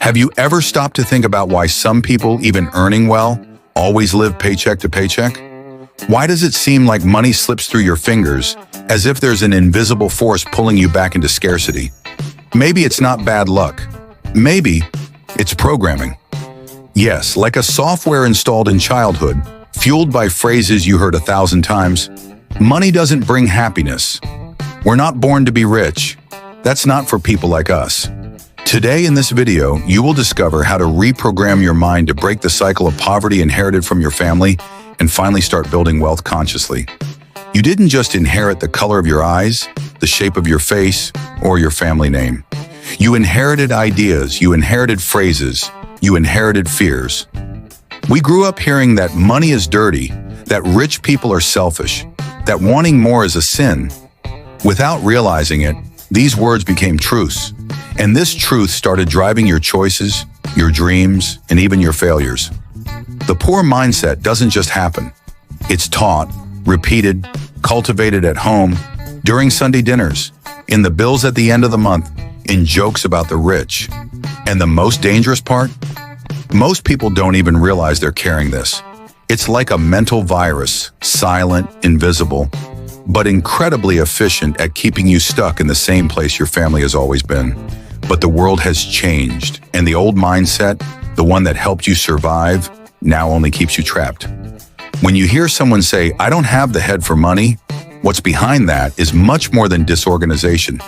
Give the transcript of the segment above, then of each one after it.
Have you ever stopped to think about why some people, even earning well, always live paycheck to paycheck? Why does it seem like money slips through your fingers as if there's an invisible force pulling you back into scarcity? Maybe it's not bad luck. Maybe it's programming. Yes, like a software installed in childhood, fueled by phrases you heard 1,000 times. Money doesn't bring happiness. We're not born to be rich. That's not for people like us. Today in this video, you will discover how to reprogram your mind to break the cycle of poverty inherited from your family and finally start building wealth consciously. You didn't just inherit the color of your eyes, the shape of your face, or your family name. You inherited ideas, you inherited phrases, you inherited fears. We grew up hearing that money is dirty, that rich people are selfish, that wanting more is a sin. Without realizing it, these words became truths. And this truth started driving your choices, your dreams, and even your failures. The poor mindset doesn't just happen. It's taught, repeated, cultivated at home, during Sunday dinners, in the bills at the end of the month, in jokes about the rich. And the most dangerous part? Most people don't even realize they're carrying this. It's like a mental virus, silent, invisible, but incredibly efficient at keeping you stuck in the same place your family has always been. But the world has changed, and the old mindset, the one that helped you survive, now only keeps you trapped. When you hear someone say, "I don't have the head for money," what's behind that is much more than disorganization.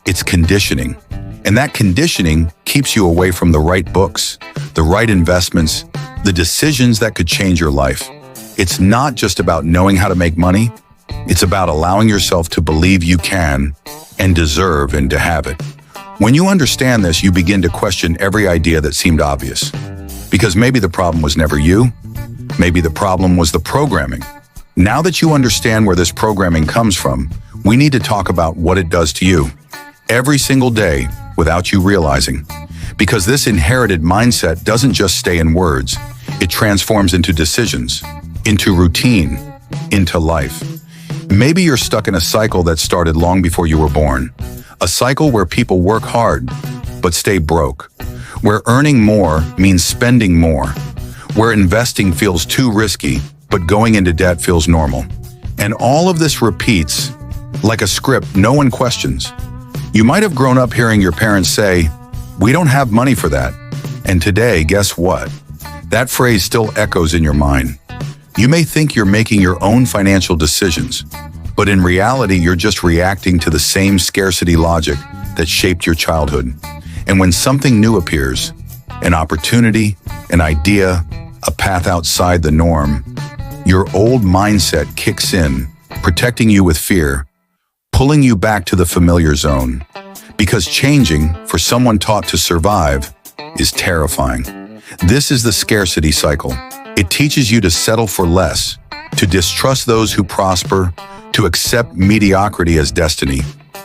It's conditioning. And that conditioning keeps you away from the right books, the right investments, the decisions that could change your life. It's not just about knowing how to make money. It's about allowing yourself to believe you can and deserve and to have it. When you understand this, you begin to question every idea that seemed obvious. Because maybe the problem was never you. Maybe the problem was the programming. Now that you understand where this programming comes from, we need to talk about what it does to you every single day without you realizing. Because this inherited mindset doesn't just stay in words. It transforms into decisions, into routine, into life. Maybe you're stuck in a cycle that started long before you were born. A cycle where people work hard, but stay broke. Where earning more means spending more. Where investing feels too risky, but going into debt feels normal. And all of this repeats like a script no one questions. You might have grown up hearing your parents say, "We don't have money for that." And today, guess what? That phrase still echoes in your mind. You may think you're making your own financial decisions, but in reality, you're just reacting to the same scarcity logic that shaped your childhood. And when something new appears, an opportunity, an idea, a path outside the norm, your old mindset kicks in, protecting you with fear, pulling you back to the familiar zone. Because changing, for someone taught to survive, is terrifying. This is the scarcity cycle. It teaches you to settle for less, to distrust those who prosper, to accept mediocrity as destiny.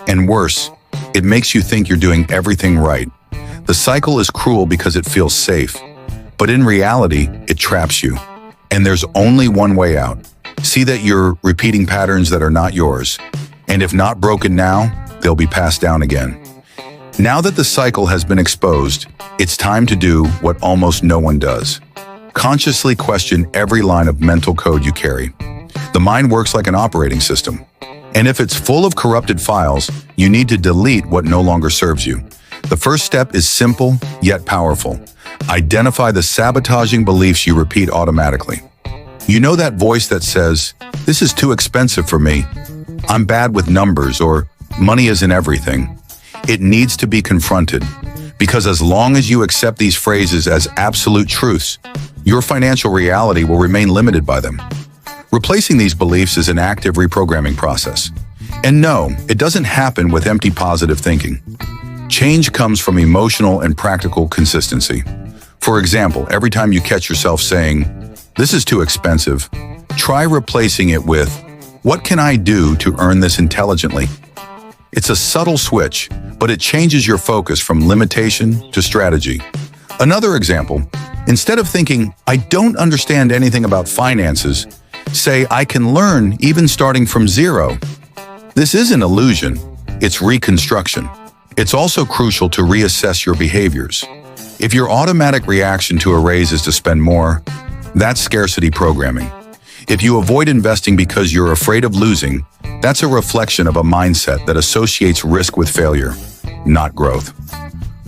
And worse, it makes you think you're doing everything right. The cycle is cruel because it feels safe, but in reality, it traps you. And there's only one way out. See that you're repeating patterns that are not yours. And if not broken now, they'll be passed down again. Now that the cycle has been exposed, it's time to do what almost no one does. Consciously question every line of mental code you carry. The mind works like an operating system. And if it's full of corrupted files, you need to delete what no longer serves you. The first step is simple, yet powerful. Identify the sabotaging beliefs you repeat automatically. You know that voice that says, "This is too expensive for me. I'm bad with numbers," or "Money isn't everything." It needs to be confronted. Because as long as you accept these phrases as absolute truths, your financial reality will remain limited by them. Replacing these beliefs is an active reprogramming process. And no, it doesn't happen with empty positive thinking. Change comes from emotional and practical consistency. For example, every time you catch yourself saying, "This is too expensive," try replacing it with, "What can I do to earn this intelligently?" It's a subtle switch, but it changes your focus from limitation to strategy. Another example, instead of thinking, "I don't understand anything about finances," say, "I can learn even starting from zero." This isn't illusion, it's reconstruction. It's also crucial to reassess your behaviors. If your automatic reaction to a raise is to spend more, that's scarcity programming. If you avoid investing because you're afraid of losing, that's a reflection of a mindset that associates risk with failure, not growth.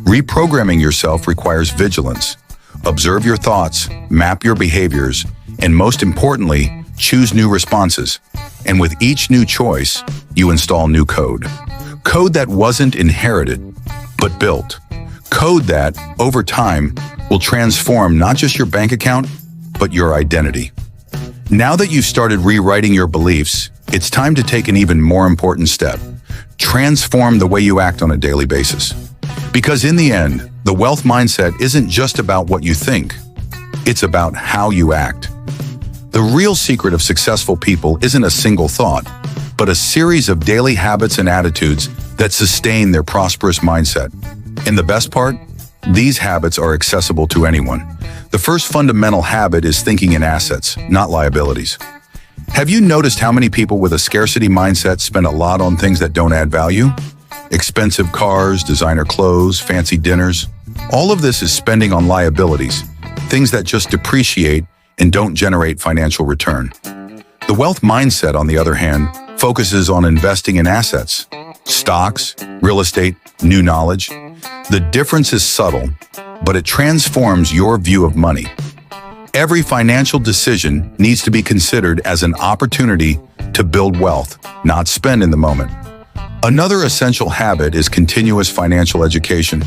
Reprogramming yourself requires vigilance. Observe your thoughts, map your behaviors, and most importantly, choose new responses. And with each new choice, you install new code. Code that wasn't inherited, but built. Code that, over time, will transform not just your bank account, but your identity. Now that you've started rewriting your beliefs, it's time to take an even more important step. Transform the way you act on a daily basis. Because in the end, the wealth mindset isn't just about what you think. It's about how you act. The real secret of successful people isn't a single thought, but a series of daily habits and attitudes that sustain their prosperous mindset. And the best part? These habits are accessible to anyone. The first fundamental habit is thinking in assets, not liabilities. Have you noticed how many people with a scarcity mindset spend a lot on things that don't add value? Expensive cars, designer clothes, fancy dinners. All of this is spending on liabilities, things that just depreciate and don't generate financial return. The wealth mindset, on the other hand, focuses on investing in assets, stocks, real estate, new knowledge. The difference is subtle, but it transforms your view of money. Every financial decision needs to be considered as an opportunity to build wealth, not spend in the moment. Another essential habit is continuous financial education.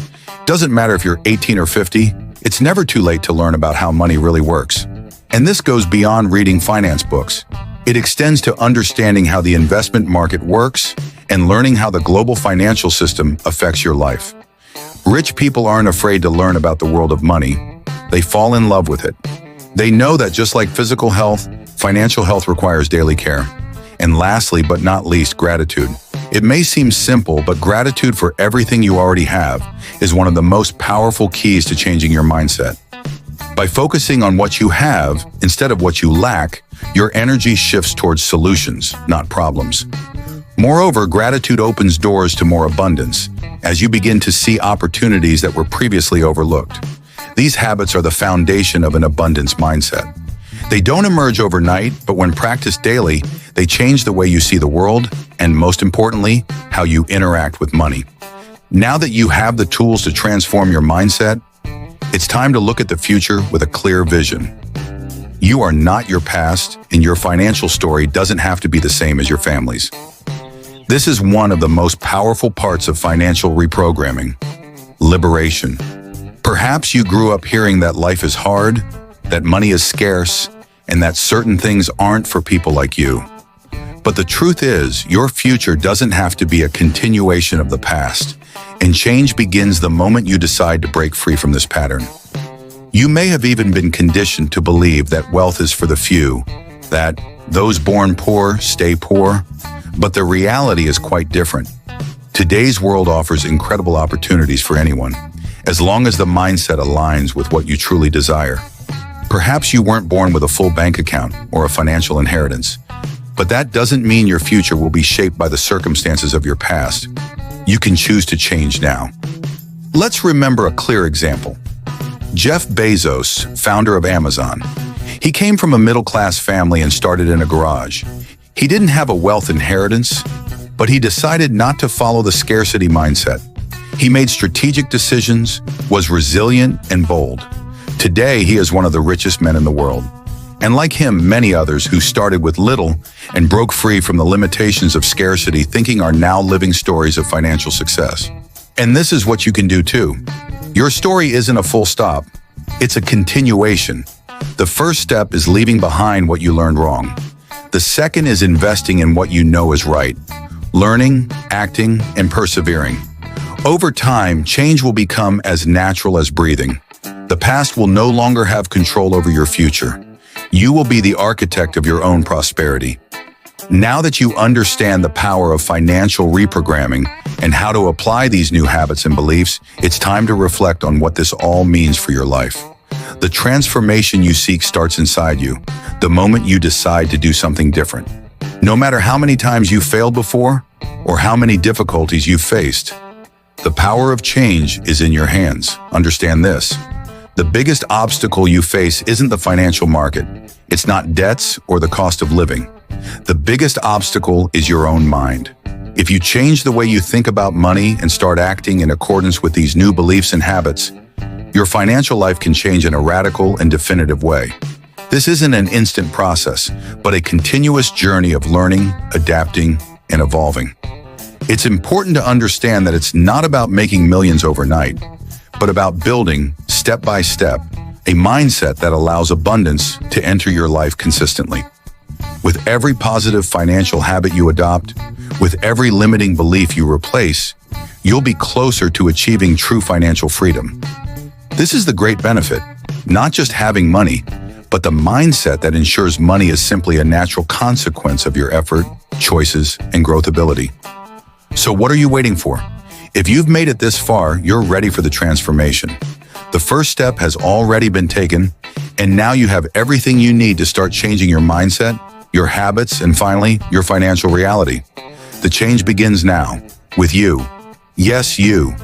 Doesn't matter if you're 18 or 50, it's never too late to learn about how money really works. And this goes beyond reading finance books. It extends to understanding how the investment market works and learning how the global financial system affects your life. Rich people aren't afraid to learn about the world of money. They fall in love with it. They know that just like physical health, financial health requires daily care. And lastly, but not least, gratitude. It may seem simple, but gratitude for everything you already have is one of the most powerful keys to changing your mindset. By focusing on what you have instead of what you lack, your energy shifts towards solutions, not problems. Moreover, gratitude opens doors to more abundance as you begin to see opportunities that were previously overlooked. These habits are the foundation of an abundance mindset. They don't emerge overnight, but when practiced daily, they change the way you see the world and, most importantly, how you interact with money. Now that you have the tools to transform your mindset, it's time to look at the future with a clear vision. You are not your past, and your financial story doesn't have to be the same as your family's. This is one of the most powerful parts of financial reprogramming: liberation. Perhaps you grew up hearing that life is hard, that money is scarce, and that certain things aren't for people like you. But the truth is, your future doesn't have to be a continuation of the past, and change begins the moment you decide to break free from this pattern. You may have even been conditioned to believe that wealth is for the few, that those born poor stay poor, but the reality is quite different. Today's world offers incredible opportunities for anyone, as long as the mindset aligns with what you truly desire. Perhaps you weren't born with a full bank account or a financial inheritance, but that doesn't mean your future will be shaped by the circumstances of your past. You can choose to change now. Let's remember a clear example. Jeff Bezos, founder of Amazon. He came from a middle-class family and started in a garage. He didn't have a wealth inheritance, but he decided not to follow the scarcity mindset. He made strategic decisions, was resilient and bold. Today, he is one of the richest men in the world. And like him, many others who started with little and broke free from the limitations of scarcity thinking are now living stories of financial success. And this is what you can do too. Your story isn't a full stop. It's a continuation. The first step is leaving behind what you learned wrong. The second is investing in what you know is right, learning, acting, and persevering. Over time, change will become as natural as breathing. The past will no longer have control over your future. You will be the architect of your own prosperity. Now that you understand the power of financial reprogramming and how to apply these new habits and beliefs, it's time to reflect on what this all means for your life. The transformation you seek starts inside you, the moment you decide to do something different. No matter how many times you failed before or how many difficulties you've faced, The power of change is in your hands. Understand this. The biggest obstacle you face isn't the financial market. It's not debts or the cost of living. The biggest obstacle is your own mind. If you change the way you think about money and start acting in accordance with these new beliefs and habits, your financial life can change in a radical and definitive way. This isn't an instant process, but a continuous journey of learning, adapting, and evolving. It's important to understand that it's not about making millions overnight, but about building, step by step, a mindset that allows abundance to enter your life consistently. With every positive financial habit you adopt, with every limiting belief you replace, you'll be closer to achieving true financial freedom. This is the great benefit, not just having money, but the mindset that ensures money is simply a natural consequence of your effort, choices, and growth ability. So what are you waiting for? If you've made it this far, you're ready for the transformation. The first step has already been taken, and now you have everything you need to start changing your mindset, your habits, and finally, your financial reality. The change begins now, with you. Yes, you.